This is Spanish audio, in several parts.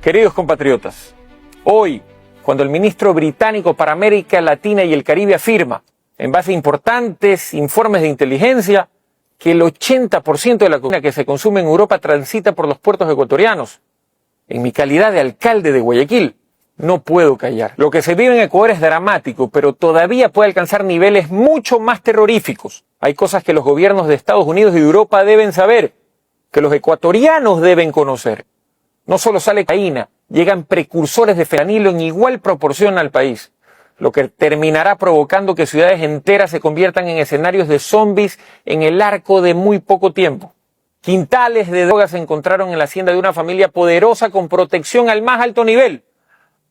Queridos compatriotas, hoy, cuando el ministro británico para América Latina y el Caribe afirma, en base a importantes informes de inteligencia, que el 80% de la cocaína que se consume en Europa transita por los puertos ecuatorianos, en mi calidad de alcalde de Guayaquil, no puedo callar. Lo que se vive en Ecuador es dramático, pero todavía puede alcanzar niveles mucho más terroríficos. Hay cosas que los gobiernos de Estados Unidos y de Europa deben saber, que los ecuatorianos deben conocer. No solo sale cocaína, llegan precursores de fentanilo en igual proporción al país, lo que terminará provocando que ciudades enteras se conviertan en escenarios de zombies en el arco de muy poco tiempo. Quintales de drogas se encontraron en la hacienda de una familia poderosa con protección al más alto nivel.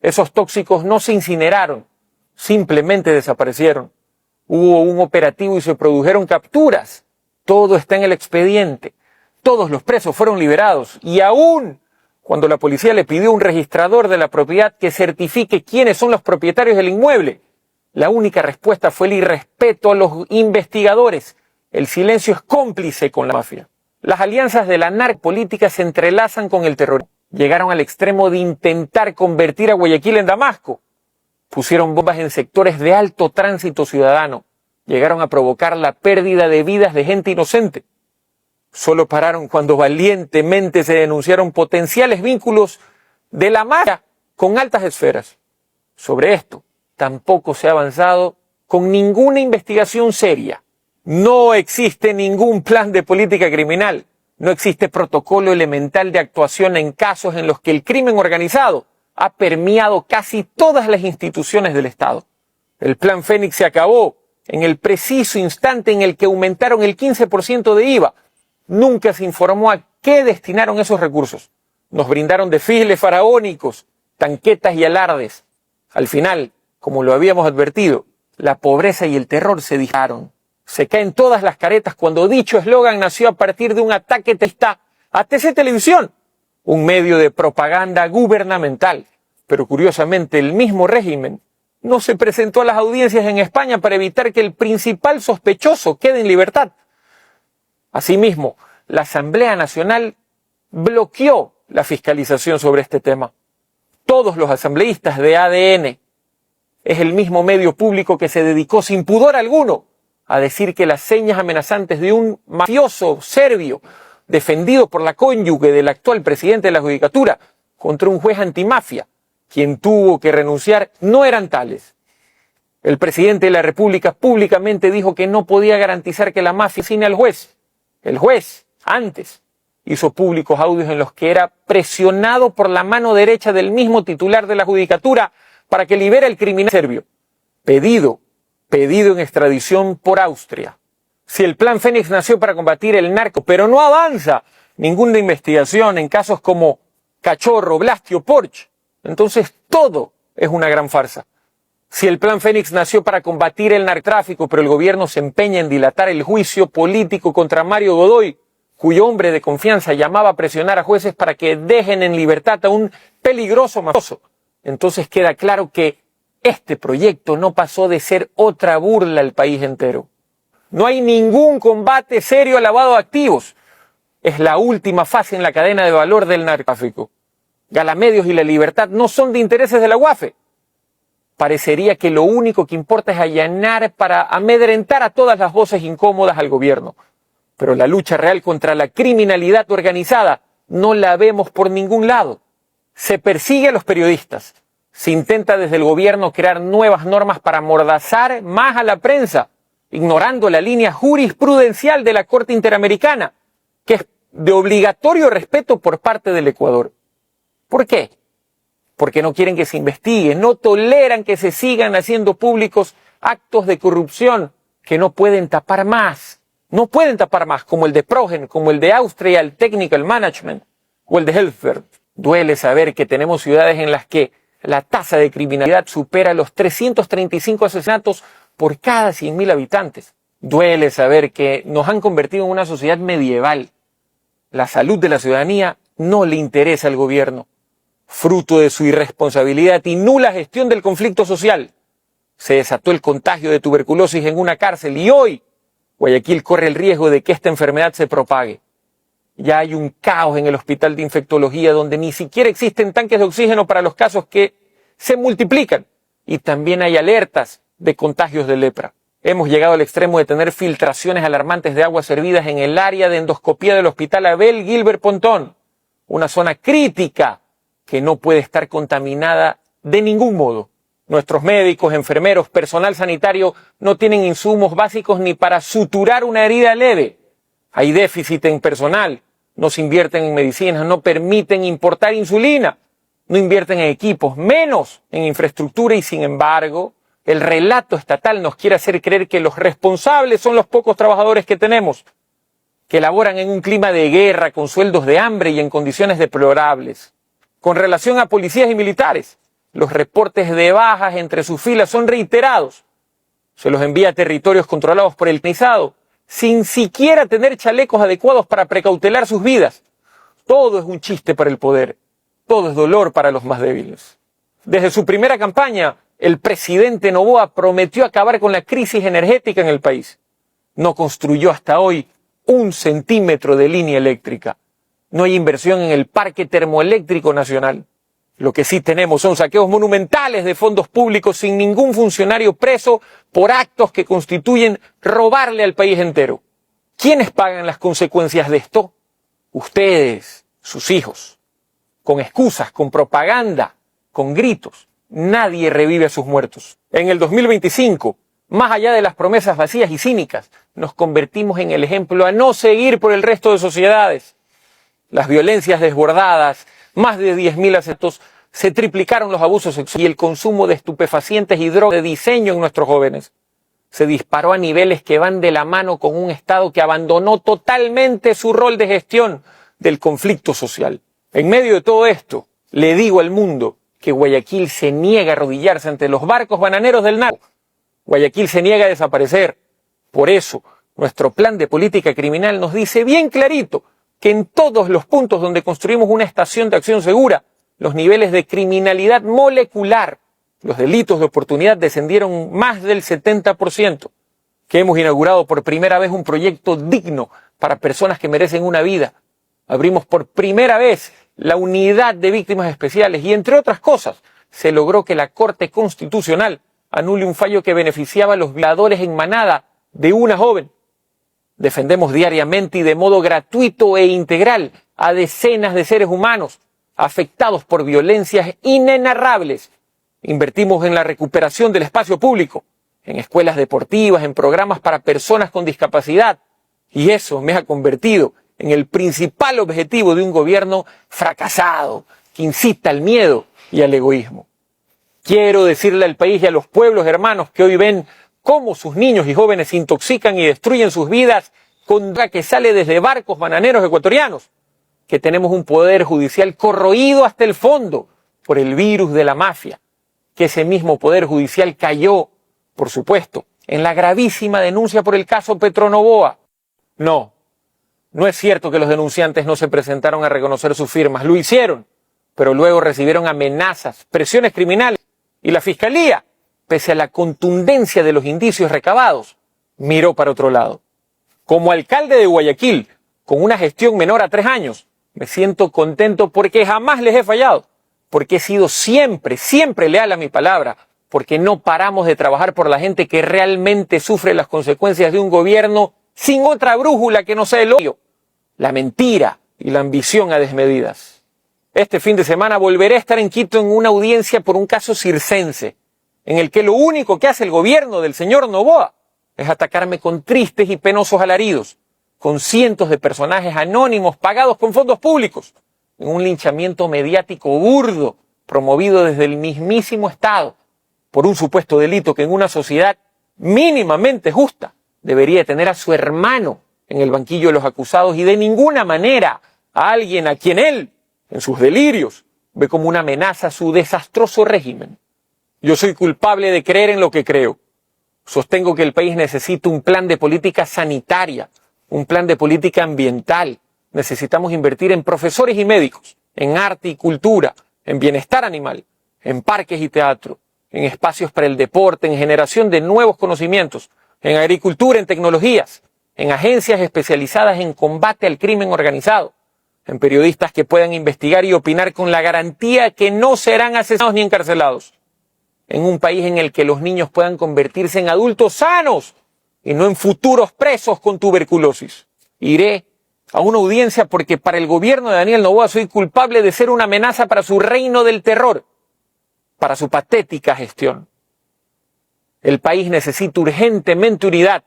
Esos tóxicos no se incineraron, simplemente desaparecieron. Hubo un operativo y se produjeron capturas. Todo está en el expediente. Todos los presos fueron liberados y aún cuando la policía le pidió a un registrador de la propiedad que certifique quiénes son los propietarios del inmueble, la única respuesta fue el irrespeto a los investigadores. El silencio es cómplice con la mafia. Las alianzas de la narcopolítica se entrelazan con el terrorismo. Llegaron al extremo de intentar convertir a Guayaquil en Damasco. Pusieron bombas en sectores de alto tránsito ciudadano. Llegaron a provocar la pérdida de vidas de gente inocente. Solo pararon cuando valientemente se denunciaron potenciales vínculos de la mafia con altas esferas. Sobre esto tampoco se ha avanzado con ninguna investigación seria. No existe ningún plan de política criminal. No existe protocolo elemental de actuación en casos en los que el crimen organizado ha permeado casi todas las instituciones del Estado. El Plan Fénix se acabó en el preciso instante en el que aumentaron el 15% de IVA. Nunca se informó a qué destinaron esos recursos. Nos brindaron desfiles faraónicos, tanquetas y alardes. Al final, como lo habíamos advertido, la pobreza y el terror se dispararon. Se caen todas las caretas cuando dicho eslogan nació a partir de un ataque terrorista a TC Televisión, un medio de propaganda gubernamental. Pero curiosamente el mismo régimen no se presentó a las audiencias en España para evitar que el principal sospechoso quede en libertad. Asimismo, la Asamblea Nacional bloqueó la fiscalización sobre este tema. Todos los asambleístas de ADN es el mismo medio público que se dedicó sin pudor alguno a decir que las señas amenazantes de un mafioso serbio defendido por la cónyuge del actual presidente de la Judicatura contra un juez antimafia, quien tuvo que renunciar, no eran tales. El presidente de la República públicamente dijo que no podía garantizar que la mafia asesine al juez. El juez, antes, hizo públicos audios en los que era presionado por la mano derecha del mismo titular de la Judicatura para que libere al criminal serbio, pedido en extradición por Austria. Si el Plan Fénix nació para combatir el narco, pero no avanza ninguna investigación en casos como Cachorro, Blastio, Porsche, entonces todo es una gran farsa. Si el Plan Fénix nació para combatir el narcotráfico, pero el gobierno se empeña en dilatar el juicio político contra Mario Godoy, cuyo hombre de confianza llamaba a presionar a jueces para que dejen en libertad a un peligroso mafioso, entonces queda claro que este proyecto no pasó de ser otra burla al país entero. No hay ningún combate serio al lavado de activos. Es la última fase en la cadena de valor del narcotráfico. Galamedios y la libertad no son de intereses de la UAFE. Parecería que lo único que importa es allanar para amedrentar a todas las voces incómodas al gobierno. Pero la lucha real contra la criminalidad organizada no la vemos por ningún lado. Se persigue a los periodistas. Se intenta desde el gobierno crear nuevas normas para amordazar más a la prensa, ignorando la línea jurisprudencial de la Corte Interamericana, que es de obligatorio respeto por parte del Ecuador. ¿Por qué? Porque no quieren que se investigue, no toleran que se sigan haciendo públicos actos de corrupción que no pueden tapar más. No pueden tapar más, como el de Progen, como el de Austria Technical Management o el de Helfer. Duele saber que tenemos ciudades en las que la tasa de criminalidad supera los 335 asesinatos por cada 100.000 habitantes. Duele saber que nos han convertido en una sociedad medieval. La salud de la ciudadanía no le interesa al gobierno. Fruto de su irresponsabilidad y nula gestión del conflicto social, se desató el contagio de tuberculosis en una cárcel y hoy Guayaquil corre el riesgo de que esta enfermedad se propague. Ya hay un caos en el hospital de infectología donde ni siquiera existen tanques de oxígeno para los casos que se multiplican. Y también hay alertas de contagios de lepra. Hemos llegado al extremo de tener filtraciones alarmantes de aguas hervidas en el área de endoscopía del hospital Abel Gilbert Pontón, una zona crítica que no puede estar contaminada de ningún modo. Nuestros médicos, enfermeros, personal sanitario no tienen insumos básicos ni para suturar una herida leve. Hay déficit en personal, no se invierten en medicinas, no permiten importar insulina, no invierten en equipos, menos en infraestructura y sin embargo, el relato estatal nos quiere hacer creer que los responsables son los pocos trabajadores que tenemos, que laboran en un clima de guerra, con sueldos de hambre y en condiciones deplorables. Con relación a policías y militares, los reportes de bajas entre sus filas son reiterados. Se los envía a territorios controlados por el CNISADO, sin siquiera tener chalecos adecuados para precautelar sus vidas. Todo es un chiste para el poder, todo es dolor para los más débiles. Desde su primera campaña, el presidente Noboa prometió acabar con la crisis energética en el país. No construyó hasta hoy 1 centímetro de línea eléctrica. No hay inversión en el parque termoeléctrico nacional. Lo que sí tenemos son saqueos monumentales de fondos públicos sin ningún funcionario preso por actos que constituyen robarle al país entero. ¿Quiénes pagan las consecuencias de esto? Ustedes, sus hijos. Con excusas, con propaganda, con gritos. Nadie revive a sus muertos. En el 2025, más allá de las promesas vacías y cínicas, nos convertimos en el ejemplo a no seguir por el resto de sociedades. Las violencias desbordadas, más de 10.000 asesinatos, se triplicaron los abusos sexuales y el consumo de estupefacientes y drogas de diseño en nuestros jóvenes. Se disparó a niveles que van de la mano con un Estado que abandonó totalmente su rol de gestión del conflicto social. En medio de todo esto, le digo al mundo que Guayaquil se niega a arrodillarse ante los barcos bananeros del narco. Guayaquil se niega a desaparecer. Por eso, nuestro plan de política criminal nos dice bien clarito que en todos los puntos donde construimos una estación de acción segura, los niveles de criminalidad molecular, los delitos de oportunidad descendieron más del 70%, que hemos inaugurado por primera vez un proyecto digno para personas que merecen una vida. Abrimos por primera vez la unidad de víctimas especiales y, entre otras cosas, se logró que la Corte Constitucional anule un fallo que beneficiaba a los violadores en manada de una joven. Defendemos diariamente y de modo gratuito e integral a decenas de seres humanos afectados por violencias inenarrables. Invertimos en la recuperación del espacio público, en escuelas deportivas, en programas para personas con discapacidad. Y eso me ha convertido en el principal objetivo de un gobierno fracasado, que incita al miedo y al egoísmo. Quiero decirle al país y a los pueblos hermanos que hoy ven cómo sus niños y jóvenes se intoxican y destruyen sus vidas con droga que sale desde barcos bananeros ecuatorianos, que tenemos un poder judicial corroído hasta el fondo por el virus de la mafia, que ese mismo poder judicial cayó, por supuesto, en la gravísima denuncia por el caso Petronovoa. No es cierto que los denunciantes no se presentaron a reconocer sus firmas, lo hicieron, pero luego recibieron amenazas, presiones criminales y la Fiscalía, pese a la contundencia de los indicios recabados, miró para otro lado. Como alcalde de Guayaquil, con una gestión menor a 3 años, me siento contento porque jamás les he fallado, porque he sido siempre leal a mi palabra, porque no paramos de trabajar por la gente que realmente sufre las consecuencias de un gobierno sin otra brújula que no sea el odio, la mentira y la ambición a desmedidas. Este fin de semana volveré a estar en Quito en una audiencia por un caso circense, en el que lo único que hace el gobierno del señor Noboa es atacarme con tristes y penosos alaridos, con cientos de personajes anónimos pagados con fondos públicos, en un linchamiento mediático burdo promovido desde el mismísimo Estado, por un supuesto delito que en una sociedad mínimamente justa debería tener a su hermano en el banquillo de los acusados y de ninguna manera a alguien a quien él, en sus delirios, ve como una amenaza a su desastroso régimen. Yo soy culpable de creer en lo que creo. Sostengo que el país necesita un plan de política sanitaria, un plan de política ambiental. Necesitamos invertir en profesores y médicos, en arte y cultura, en bienestar animal, en parques y teatro, en espacios para el deporte, en generación de nuevos conocimientos, en agricultura, en tecnologías, en agencias especializadas en combate al crimen organizado, en periodistas que puedan investigar y opinar con la garantía que no serán asesinados ni encarcelados, en un país en el que los niños puedan convertirse en adultos sanos y no en futuros presos con tuberculosis. Iré a una audiencia porque para el gobierno de Daniel Noboa soy culpable de ser una amenaza para su reino del terror, para su patética gestión. El país necesita urgentemente unidad.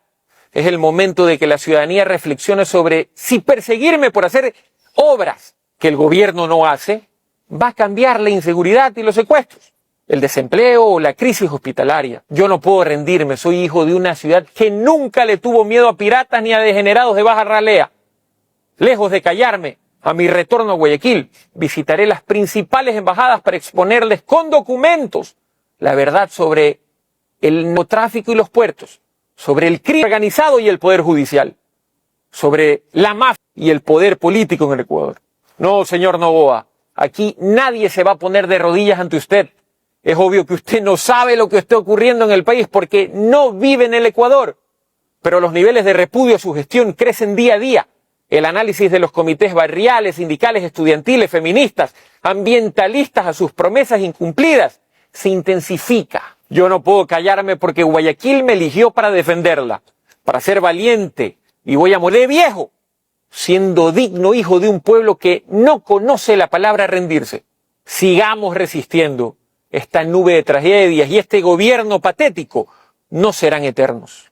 Es el momento de que la ciudadanía reflexione sobre si perseguirme por hacer obras que el gobierno no hace va a cambiar la inseguridad y los secuestros, el desempleo o la crisis hospitalaria. Yo no puedo rendirme, soy hijo de una ciudad que nunca le tuvo miedo a piratas ni a degenerados de baja ralea. Lejos de callarme, a mi retorno a Guayaquil, visitaré las principales embajadas para exponerles con documentos la verdad sobre el narcotráfico y los puertos, sobre el crimen organizado y el poder judicial, sobre la mafia y el poder político en el Ecuador. No, señor Noboa, aquí nadie se va a poner de rodillas ante usted. Es obvio que usted no sabe lo que está ocurriendo en el país porque no vive en el Ecuador, pero los niveles de repudio a su gestión crecen día a día. El análisis de los comités barriales, sindicales, estudiantiles, feministas, ambientalistas a sus promesas incumplidas se intensifica. Yo no puedo callarme porque Guayaquil me eligió para defenderla, para ser valiente, y voy a morir viejo, siendo digno hijo de un pueblo que no conoce la palabra rendirse. Sigamos resistiendo. Esta nube de tragedias y este gobierno patético no serán eternos.